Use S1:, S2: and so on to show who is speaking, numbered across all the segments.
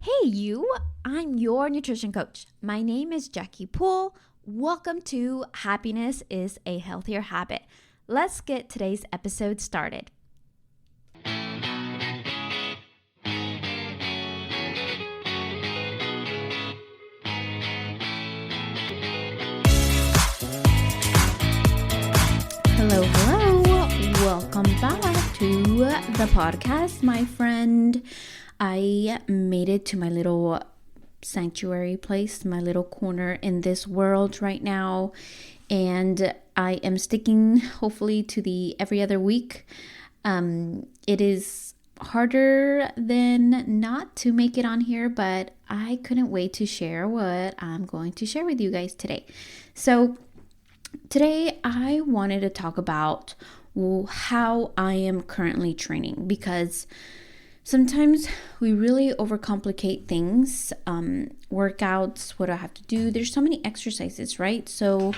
S1: Hey you, I'm your nutrition coach. My name is Jackie Poole. Welcome to Happiness is a Healthier Habit. Let's get today's episode started. Hello. Welcome back to the podcast, my friend. I made it to my little sanctuary place, my little corner in this world right now, and I am sticking hopefully to the every other week. It is harder than not to make it on here, but I couldn't wait to share what I'm going to share with you guys today. So today I wanted to talk about how I am currently training, because sometimes we really overcomplicate things, workouts, what I have to do. There's so many exercises, right? So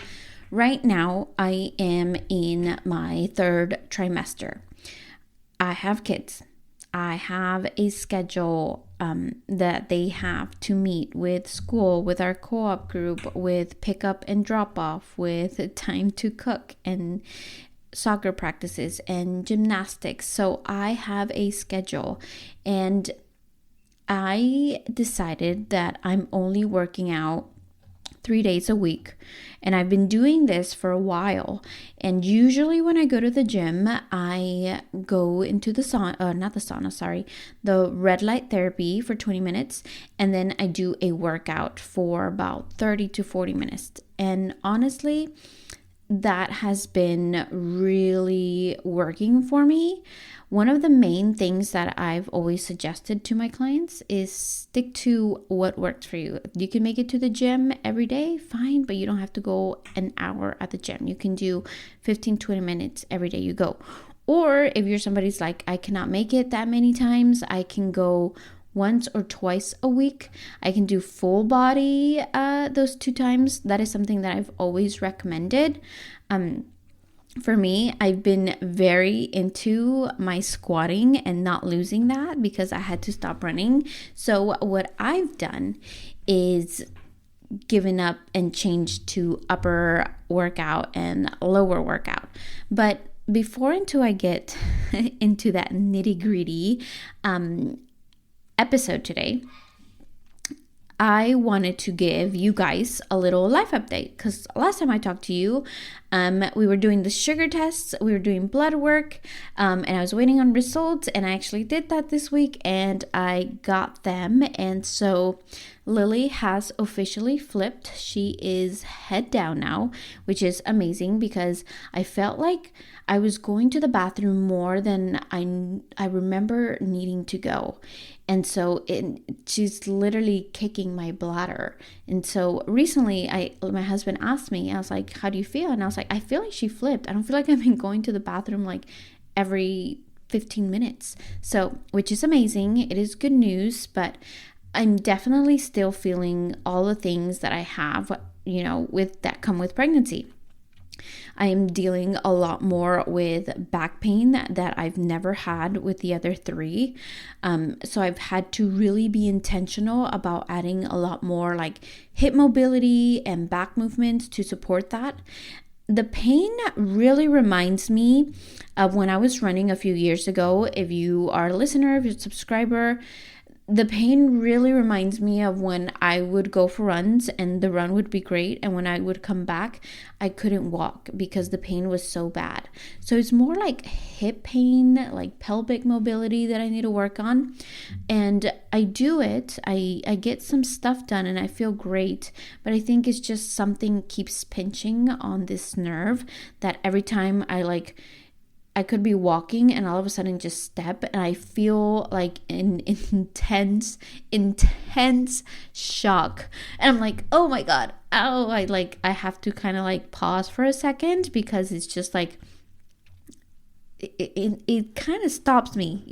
S1: right now I am in my third trimester. I have kids. I have a schedule that they have to meet with school, with our co-op group, with pickup and drop off, with time to cook and soccer practices and gymnastics. So I have a schedule, and I decided that I'm only working out 3 days a week, and I've been doing this for a while. And usually when I go to the gym, I go into the the red light therapy for 20 minutes, and then I do a workout for about 30 to 40 minutes. And honestly, that has been really working for me. One of the main things that I've always suggested to my clients is stick to what works for you. If you can make it to the gym every day, fine, but you don't have to go an hour at the gym. You can do 15-20 minutes every day you go. Or if you're somebody's like, I cannot make it that many times, I can go once or twice a week. I can do full body those 2 times. That is something that I've always recommended. For me, I've been very into my squatting and not losing that because I had to stop running. So what I've done is given up and changed to upper workout and lower workout. But before I get into that nitty-gritty episode today, I wanted to give you guys a little life update, because last time I talked to you, we were doing the sugar tests, we were doing blood work, and I was waiting on results, and I actually did that this week, and I got them. And so Lily has officially flipped. She is head down now, which is amazing, because I felt like I was going to the bathroom more than I remember needing to go. And so she's literally kicking my bladder. And so recently my husband asked me, I was like, how do you feel? And I was like, I feel like she flipped. I don't feel like I've been going to the bathroom like every 15 minutes. So, which is amazing. It is good news, but I'm definitely still feeling all the things that I have, with that come with pregnancy. I am dealing a lot more with back pain that I've never had with the other 3. So I've had to really be intentional about adding a lot more like hip mobility and back movements to support that. The pain really reminds me of when I was running a few years ago. If you are a listener, if you're a subscriber, the pain really reminds me of when I would go for runs and the run would be great, and when I would come back, I couldn't walk because the pain was so bad. So it's more like hip pain, like pelvic mobility that I need to work on. And I do it. I get some stuff done and I feel great, but I think it's just something keeps pinching on this nerve that every time I could be walking and all of a sudden just step and I feel like an intense shock. And I'm like, oh my God, ow. I have to kind of like pause for a second, because it's just like, it kind of stops me,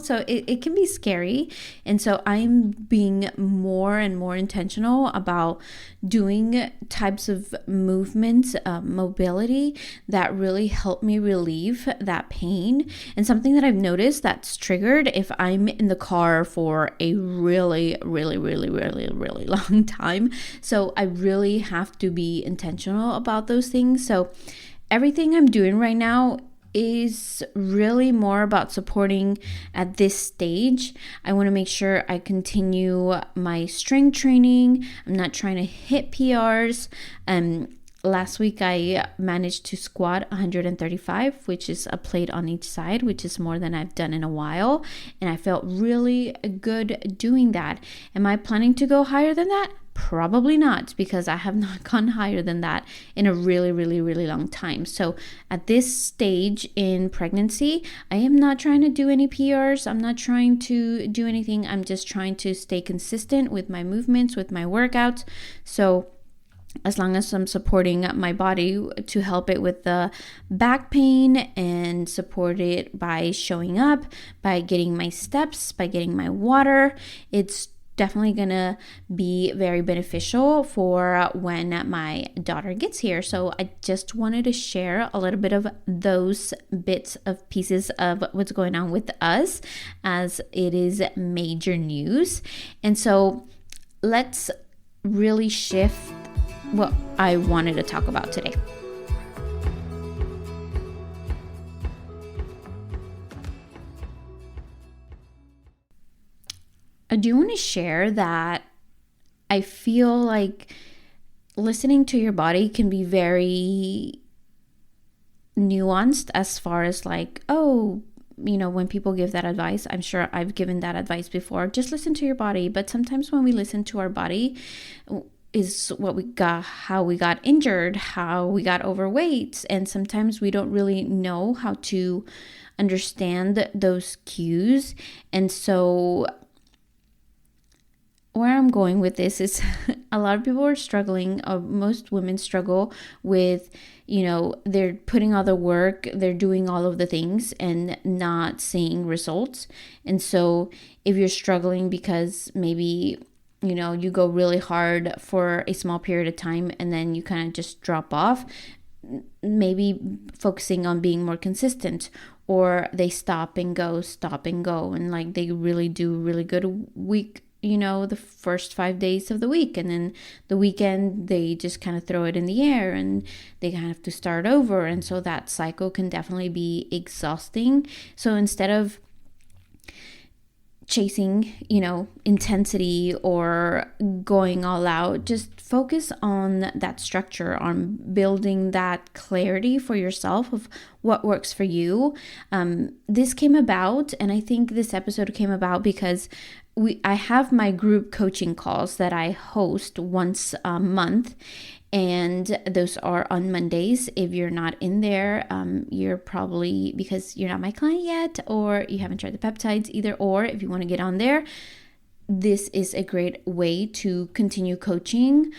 S1: so it can be scary. And so I'm being more and more intentional about doing types of movements, mobility that really help me relieve that pain. And something that I've noticed that's triggered if I'm in the car for a really, really, really, really, really long time. So I really have to be intentional about those things. So everything I'm doing right now is really more about supporting at this stage. I want to make sure I continue my strength training. I'm not trying to hit PRs. Last week I managed to squat 135, which is a plate on each side, which is more than I've done in a while. And I felt really good doing that. Am I planning to go higher than that? Probably not, because I have not gone higher than that in a really, really, really long time. So at this stage in pregnancy, I am not trying to do any PRs. I'm not trying to do anything. I'm just trying to stay consistent with my movements, with my workouts. So as long as I'm supporting my body to help it with the back pain and support it by showing up, by getting my steps, by getting my water, it's definitely gonna be very beneficial for when my daughter gets here. So I just wanted to share a little bit of those bits of pieces of what's going on with us, as it is major news. And so let's really shift what I wanted to talk about today. I do want to share that I feel like listening to your body can be very nuanced as far as like, when people give that advice. I'm sure I've given that advice before. Just listen to your body. But sometimes when we listen to our body is what we got, how we got injured, how we got overweight. And sometimes we don't really know how to understand those cues. And so where I'm going with this is a lot of people are struggling. Most women struggle with, they're putting all the work, they're doing all of the things and not seeing results. And so if you're struggling because maybe, you go really hard for a small period of time and then you kind of just drop off, maybe focusing on being more consistent, or they stop and go, and like they really do really good week, the first 5 days of the week, and then the weekend they just kind of throw it in the air and they kind of have to start over. And so that cycle can definitely be exhausting. So instead of chasing, intensity or going all out, just focus on that structure, on building that clarity for yourself of what works for you. This came about, and I think this episode came about because I have my group coaching calls that I host once a month, and those are on Mondays. If you're not in there, you're probably because you're not my client yet, or you haven't tried the peptides, either or. If you want to get on there, this is a great way to continue coaching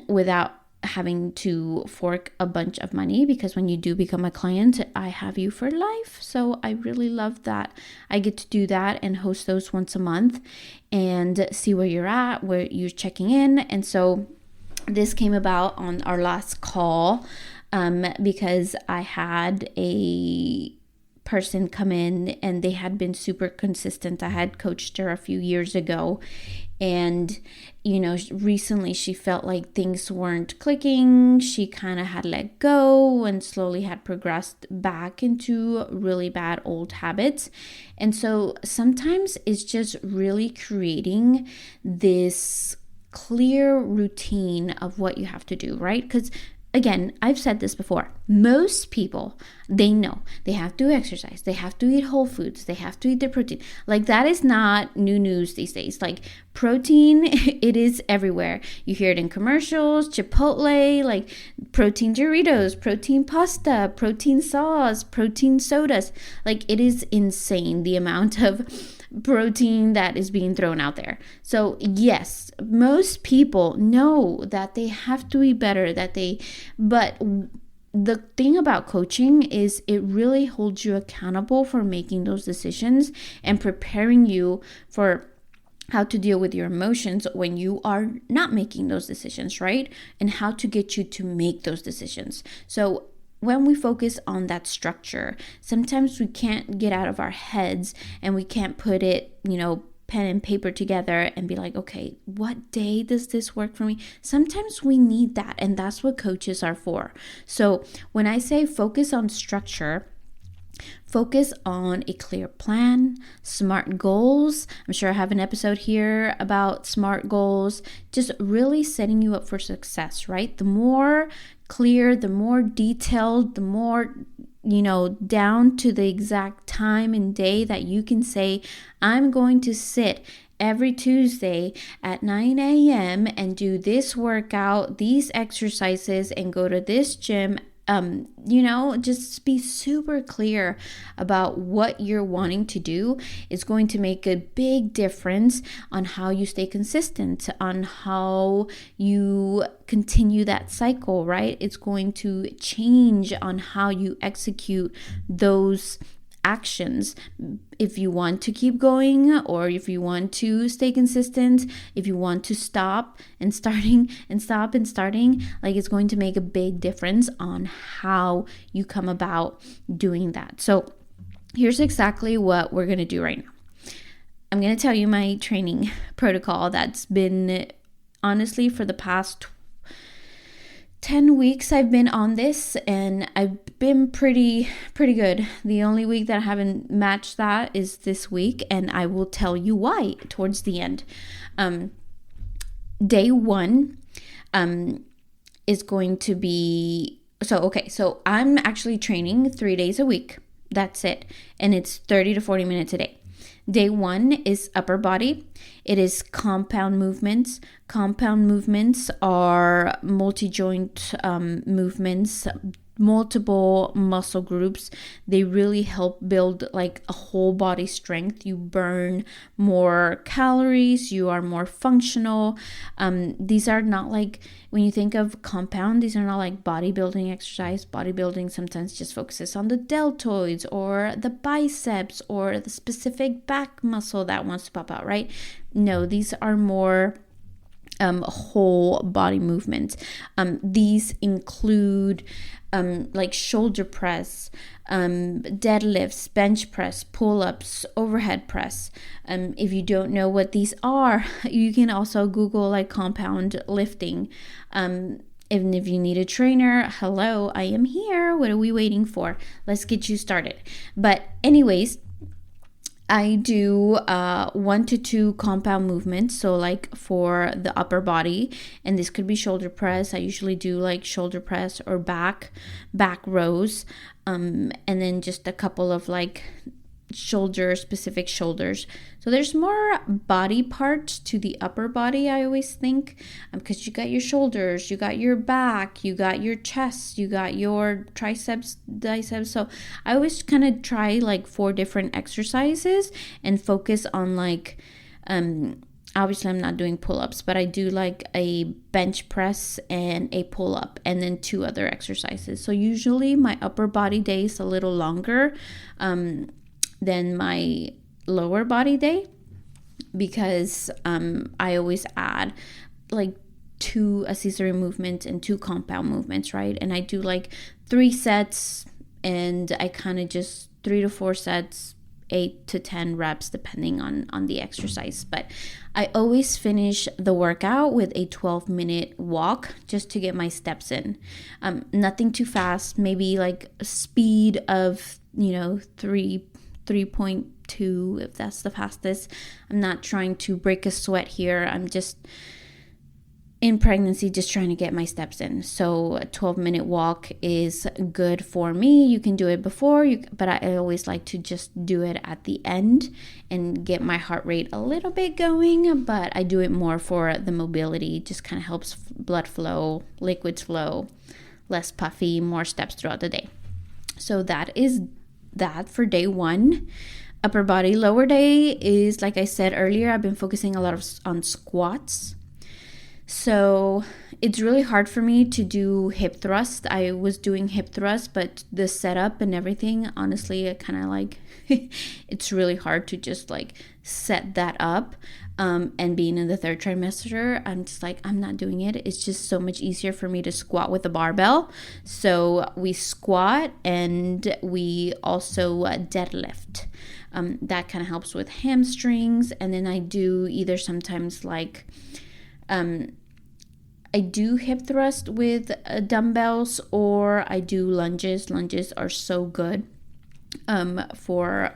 S1: without having to fork a bunch of money, because when you do become a client, I have you for life. So I really love that I get to do that and host those once a month and see where you're at, where you're checking in. And so this came about on our last call because I had a person come in and they had been super consistent. I had coached her a few years ago, and recently she felt like things weren't clicking. She kind of had let go and slowly had progressed back into really bad old habits. And so sometimes it's just really creating this clear routine of what you have to do, right? Because again, I've said this before. Most people, they know they have to exercise, they have to eat whole foods, they have to eat their protein. Like, that is not new news these days. Like, protein, it is everywhere. You hear it in commercials, Chipotle, like protein Doritos, protein pasta, protein sauce, protein sodas. Like, it is insane the amount of protein that is being thrown out there. So yes, most people know that they have to eat better, but the thing about coaching is it really holds you accountable for making those decisions and preparing you for how to deal with your emotions when you are not making those decisions, right? And how to get you to make those decisions. So when we focus on that structure, sometimes we can't get out of our heads and we can't put it, pen and paper together and be like, okay, what day does this work for me? Sometimes we need that, and that's what coaches are for. So when I say focus on structure, focus on a clear plan, SMART goals. I'm sure I have an episode here about SMART goals, just really setting you up for success, right? The more clear, the more detailed, the more down to the exact time and day that you can say, I'm going to sit every Tuesday at 9 a.m. and do this workout, these exercises, and go to this gym. Just be super clear about what you're wanting to do. Is going to make a big difference on how you stay consistent, on how you continue that cycle, right? It's going to change on how you execute those actions. If you want to keep going, or if you want to stay consistent, if you want to stop and starting and stop and starting, like, it's going to make a big difference on how you come about doing that. So here's exactly what we're going to do right now. I'm going to tell you my training protocol that's been, honestly, for the past 10 weeks I've been on this, and I've been pretty good. The only week that I haven't matched that is this week, and I will tell you why towards the end. Day one is going to be, so I'm actually training 3 days a week. That's it. And it's 30 to 40 minutes a day. Day one is upper body. It is compound movements. Compound movements are multi-joint movements, multiple muscle groups. They really help build like a whole body strength. You burn more calories. You are more functional. These are not like, when you think of compound, these are not like bodybuilding exercise. Bodybuilding sometimes just focuses on the deltoids or the biceps or the specific back muscle that wants to pop out, right? No, these are more whole body movements. These include like shoulder press, deadlifts, bench press, pull-ups, overhead press. If you don't know what these are, you can also Google like compound lifting. And if you need a trainer, hello, I am here. What are we waiting for? Let's get you started. But anyways, I do 1 to 2 compound movements. So like for the upper body, and this could be shoulder press. I usually do like shoulder press or back rows. And then just a couple of like specific shoulders. So there's more body parts to the upper body, I always think, because you got your shoulders, you got your back, you got your chest, you got your triceps, biceps. So I always kind of try like 4 different exercises and focus on like obviously I'm not doing pull-ups, but I do like a bench press and a pull-up and then 2 other exercises. So usually my upper body day is a little longer than my lower body day, because I always add like 2 accessory movements and 2 compound movements, right? And I do like 3 sets, and I kind of just 3 to 4 sets, 8 to 10 reps depending on the exercise. But I always finish the workout with a 12-minute walk just to get my steps in. Nothing too fast, maybe like a speed of 3.2 if that's the fastest. I'm not trying to break a sweat here. I'm just in pregnancy just trying to get my steps in. So a 12-minute walk is good for me. You can do it before, but I always like to just do it at the end and get my heart rate a little bit going. But I do it more for the mobility. It just kind of helps blood flow, liquids flow, less puffy, more steps throughout the day. So that is that for day one. Upper body. Lower day is, like I said earlier, I've been focusing a lot on squats. So It's really hard for me to do hip thrust. I was doing hip thrust, but the setup and everything, honestly, I kind of like, it's really hard to just like set that up. And being in the third trimester, I'm just like, I'm not doing it. It's just so much easier for me to squat with a barbell. So we squat and we also deadlift. That kind of helps with hamstrings. And then I do either sometimes like, I do hip thrust with dumbbells, or I do lunges. Lunges are so good for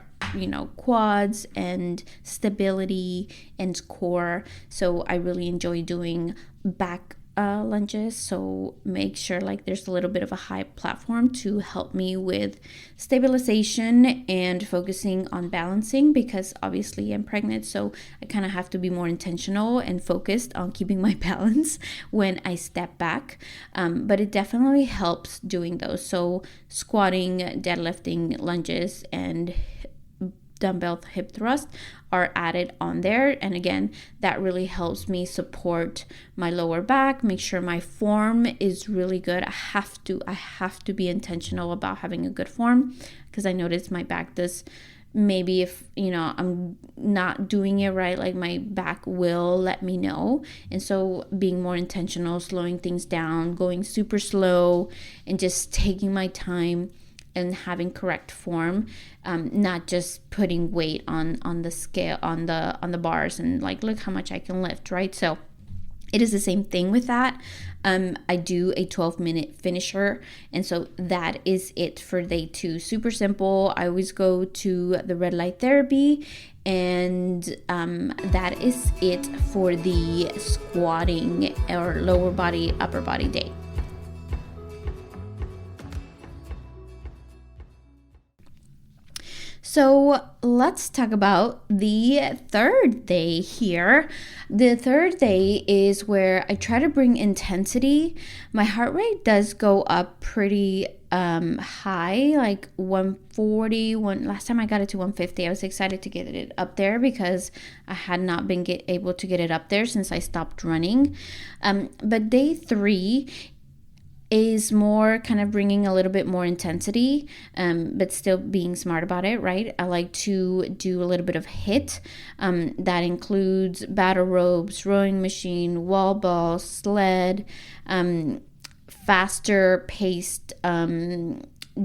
S1: quads and stability and core. So I really enjoy doing back lunges. So make sure like there's a little bit of a high platform to help me with stabilization and focusing on balancing, because obviously I'm pregnant, so I kind of have to be more intentional and focused on keeping my balance when I step back. But it definitely helps doing those. So squatting, deadlifting, lunges, and dumbbell hip thrust are added on there. And again, that really helps me support my lower back, make sure my form is really good. I have to be intentional about having a good form, because I notice my back does, maybe if I'm not doing it right, like my back will let me know. And so being more intentional, slowing things down, going super slow, and just taking my time and having correct form, not just putting weight on the scale, on the bars, and like, look how much I can lift, right? So it is the same thing with that. I do a 12-minute finisher, and so that is it for day 2. Super simple. I always go to the red light therapy, and that is it for the squatting or lower body, upper body day. So let's talk about the third day here. The third day is where I try to bring intensity. My heart rate does go up pretty high, like 140. Last time I got it to 150. I was excited to get it up there because I had not been able to get it up there since I stopped running. But day 3 is more kind of bringing a little bit more intensity, but still being smart about it, right? I like to do a little bit of HIIT. That includes battle ropes, rowing machine, wall ball, sled, faster paced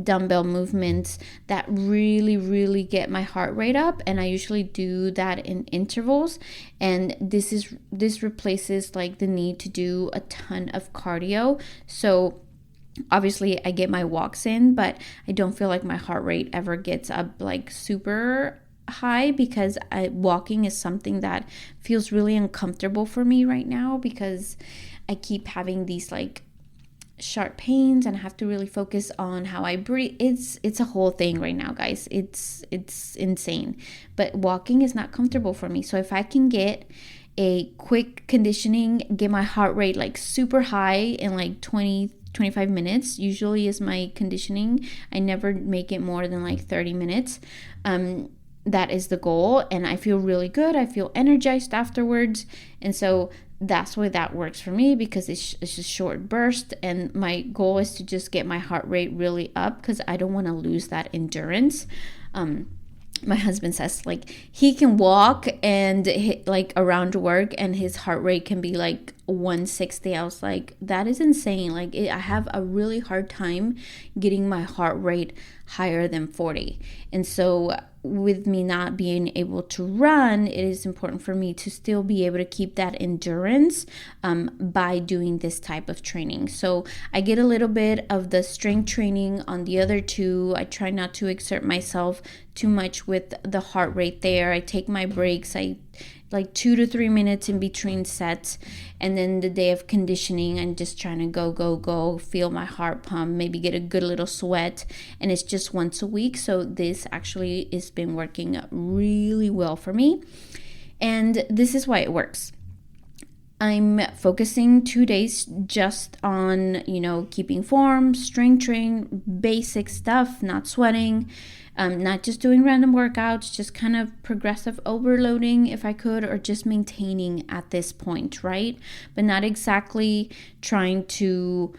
S1: dumbbell movements that really get my heart rate up. And I usually do that in intervals, and this replaces like the need to do a ton of cardio. So obviously I get my walks in, but I don't feel like my heart rate ever gets up like super high, because walking is something that feels really uncomfortable for me right now, because I keep having these like sharp pains, and I have to really focus on how I breathe. It's a whole thing right now, guys. It's insane. But walking is not comfortable for me. So if I can get a quick conditioning, get my heart rate like super high in like 20-25 minutes usually is my conditioning. I never make it more than like 30 minutes. That is the goal, and I feel really good. I feel energized afterwards. And so that's why that works for me, because it's a short burst, and my goal is to just get my heart rate really up, because I don't want to lose that endurance. My husband says like he can walk and hit like around work and his heart rate can be like 160. I was like, that is insane. Like I have a really hard time getting my heart rate higher than 40. And so with me not being able to run, it is important for me to still be able to keep that endurance by doing this type of training. So I get a little bit of the strength training on the other 2. I try not to exert myself too much with the heart rate there. I take my breaks. I like 2 to 3 minutes in between sets, and then the day of conditioning, I'm just trying to go, feel my heart pump, maybe get a good little sweat, and it's just once a week. So this actually has been working really well for me, and this is why it works. I'm focusing 2 days just on, keeping form, strength train, basic stuff, not sweating. not just doing random workouts, just kind of progressive overloading if I could, or just maintaining at this point, right? But not exactly trying to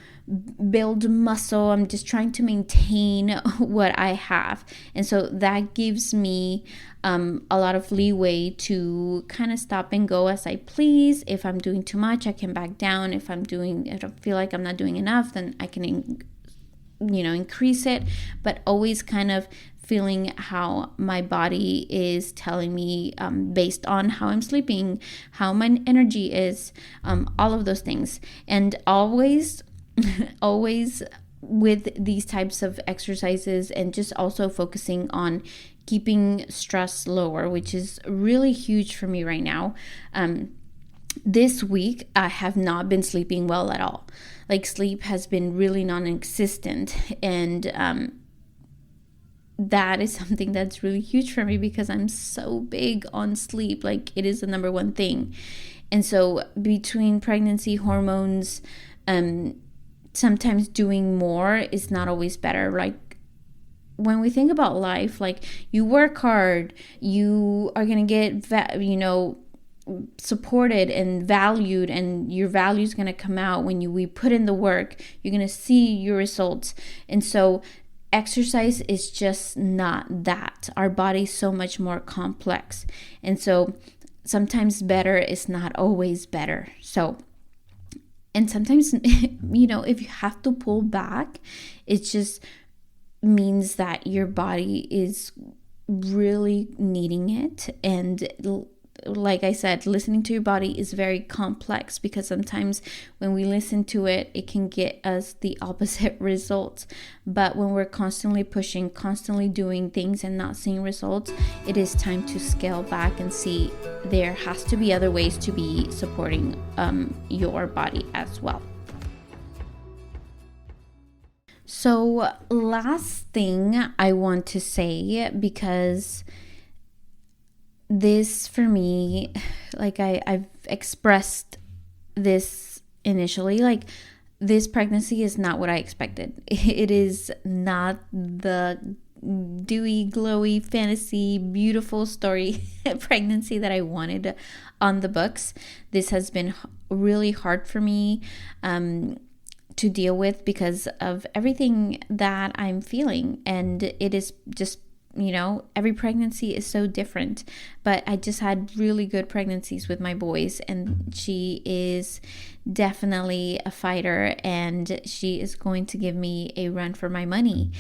S1: build muscle. I'm just trying to maintain what I have. And so that gives me a lot of leeway to kind of stop and go as I please. If I'm doing too much, I can back down. If I don't feel like I'm not doing enough, then I can increase it, but always kind of feeling how my body is telling me, based on how I'm sleeping, how my energy is, all of those things. And always always with these types of exercises, and just also focusing on keeping stress lower, which is really huge for me right now. This week I have not been sleeping well at all. Like, sleep has been really non-existent, and that is something that's really huge for me because I'm so big on sleep. Like, it is the number one thing. And so between pregnancy hormones, sometimes doing more is not always better. Like, when we think about life, like, you work hard, you are going to get, supported and valued, and your value is going to come out when we put in the work. You're going to see your results. And so exercise is just not that. Our body's so much more complex. And so sometimes better is not always better. So, and sometimes, if you have to pull back, it just means that your body is really needing it. And like I said, listening to your body is very complex, because sometimes when we listen to it, it can get us the opposite results. But when we're constantly pushing, constantly doing things and not seeing results, it is time to scale back and see there has to be other ways to be supporting your body as well. So last thing I want to say, because this, for me, like I've expressed this initially, like, this pregnancy is not what I expected. It is not the dewy, glowy, fantasy, beautiful story pregnancy that I wanted on the books. This has been really hard for me to deal with because of everything that I'm feeling. And it is just, every pregnancy is so different. But I just had really good pregnancies with my boys, and she is definitely a fighter, and she is going to give me a run for my money.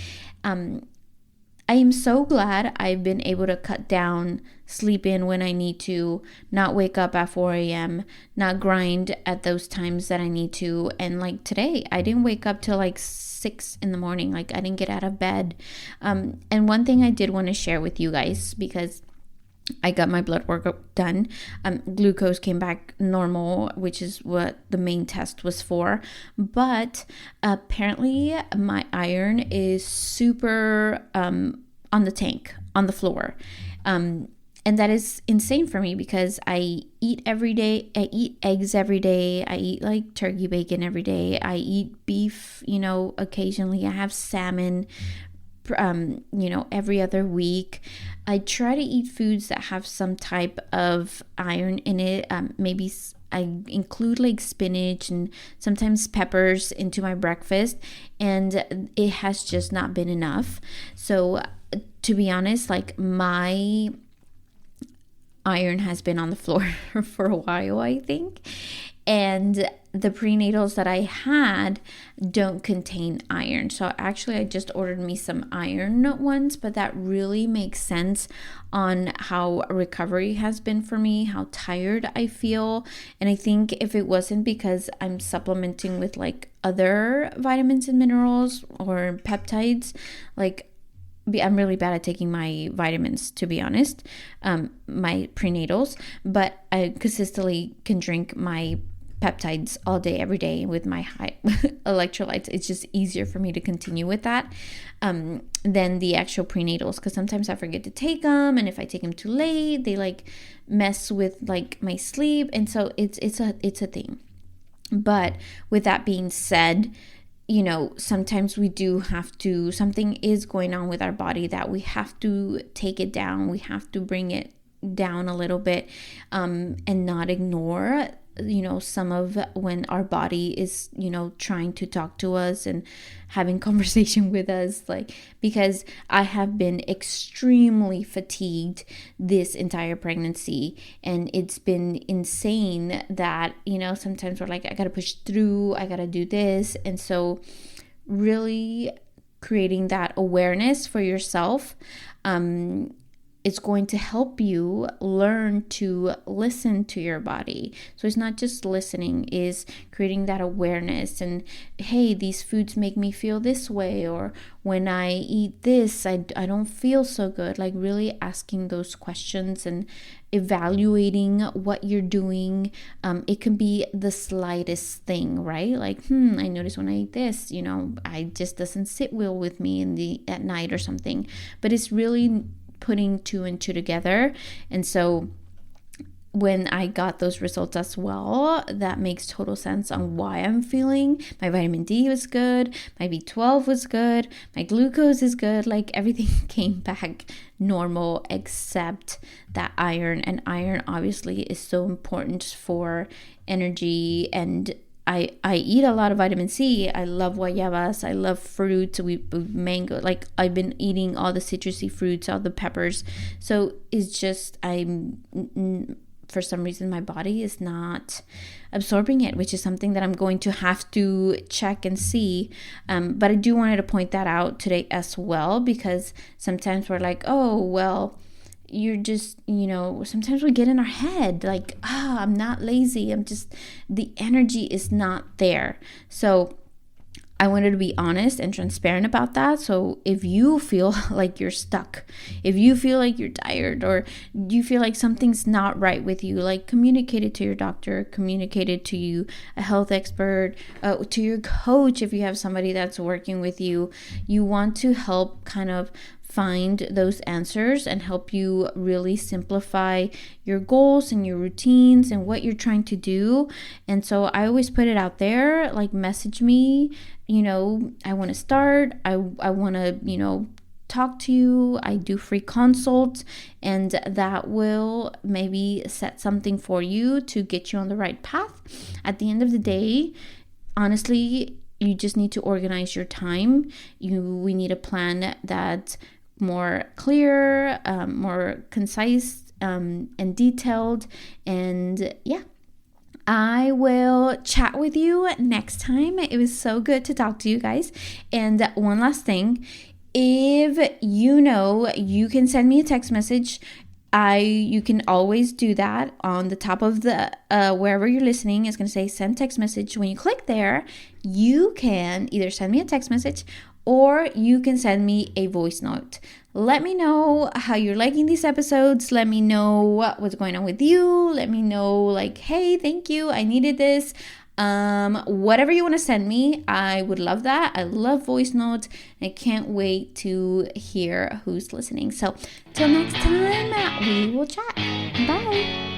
S1: I am so glad I've been able to cut down, sleep in when I need to, not wake up at 4 a.m., not grind at those times that I need to. And like today, I didn't wake up till like 6 in the morning. Like, I didn't get out of bed. And one thing I did want to share with you guys, because I got my blood work done. Glucose came back normal, which is what the main test was for. But apparently my iron is super on the tank, on the floor. And that is insane for me, because I eat every day. I eat eggs every day. I eat like turkey bacon every day. I eat beef, occasionally. I have salmon every other week. I try to eat foods that have some type of iron in it. Maybe I include like spinach and sometimes peppers into my breakfast, and it has just not been enough. So to be honest, like, my iron has been on the floor for a while, I think. And the prenatals that I had don't contain iron. So actually, I just ordered me some iron ones, but that really makes sense on how recovery has been for me, how tired I feel. And I think if it wasn't because I'm supplementing with like other vitamins and minerals or peptides, like, I'm really bad at taking my vitamins, to be honest, my prenatals, but I consistently can drink my peptides all day, every day with my high electrolytes. It's just easier for me to continue with that than the actual prenatals, because sometimes I forget to take them, and if I take them too late, they like mess with like my sleep, and so it's a thing. But with that being said, sometimes we do have to, something is going on with our body that we have to take it down. We have to bring it down a little bit, and not ignore, some of when our body is, trying to talk to us and having conversation with us, like, because I have been extremely fatigued this entire pregnancy, and it's been insane that, sometimes we're like, I gotta push through, I gotta do this. And so really creating that awareness for yourself, it's going to help you learn to listen to your body. So it's not just listening, is creating that awareness. And hey, these foods make me feel this way, or when I eat this, I don't feel so good. Like really asking those questions and evaluating what you're doing. It can be the slightest thing, right? Like, I notice when I eat this, I just doesn't sit well with me at night or something. But it's really putting two and two together. And so when I got those results as well, that makes total sense on why I'm feeling. My vitamin D was good, my B12 was good, my glucose is good, like everything came back normal except that iron. And iron obviously is so important for energy, and I eat a lot of vitamin C. I love guayabas. I love fruits. Mango. Like I've been eating all the citrusy fruits, all the peppers. So it's just for some reason my body is not absorbing it, which is something that I'm going to have to check and see. But I do wanted to point that out today as well, because sometimes we're like, oh well, you're just, sometimes we get in our head like, I'm not lazy, I'm just, the energy is not there. So I wanted to be honest and transparent about that. So if you feel like you're stuck, if you feel like you're tired, or you feel like something's not right with you, like communicate it to your doctor, communicate it to a health expert, to your coach. If you have somebody that's working with you, you want to help kind of find those answers and help you really simplify your goals and your routines and what you're trying to do. And so I always put it out there, like message me, I want to start, I want to, talk to you. I do free consults, and that will maybe set something for you to get you on the right path. At the end of the day, honestly, you just need to organize your time. We need a plan that's more clear, more concise, and detailed. And yeah, I will chat with you next time. It was so good to talk to you guys. And one last thing, if you can send me a text message. You can always do that on the top of the wherever you're listening. It's going to say send text message. When you click there, you can either send me a text message or you can send me a voice note. Let me know how you're liking these episodes. Let me know what's going on with you. Let me know, like, hey, thank you, I needed this. Whatever you want to send me, I would love that. I love voice notes. I can't wait to hear who's listening. So till next time, we will chat. Bye.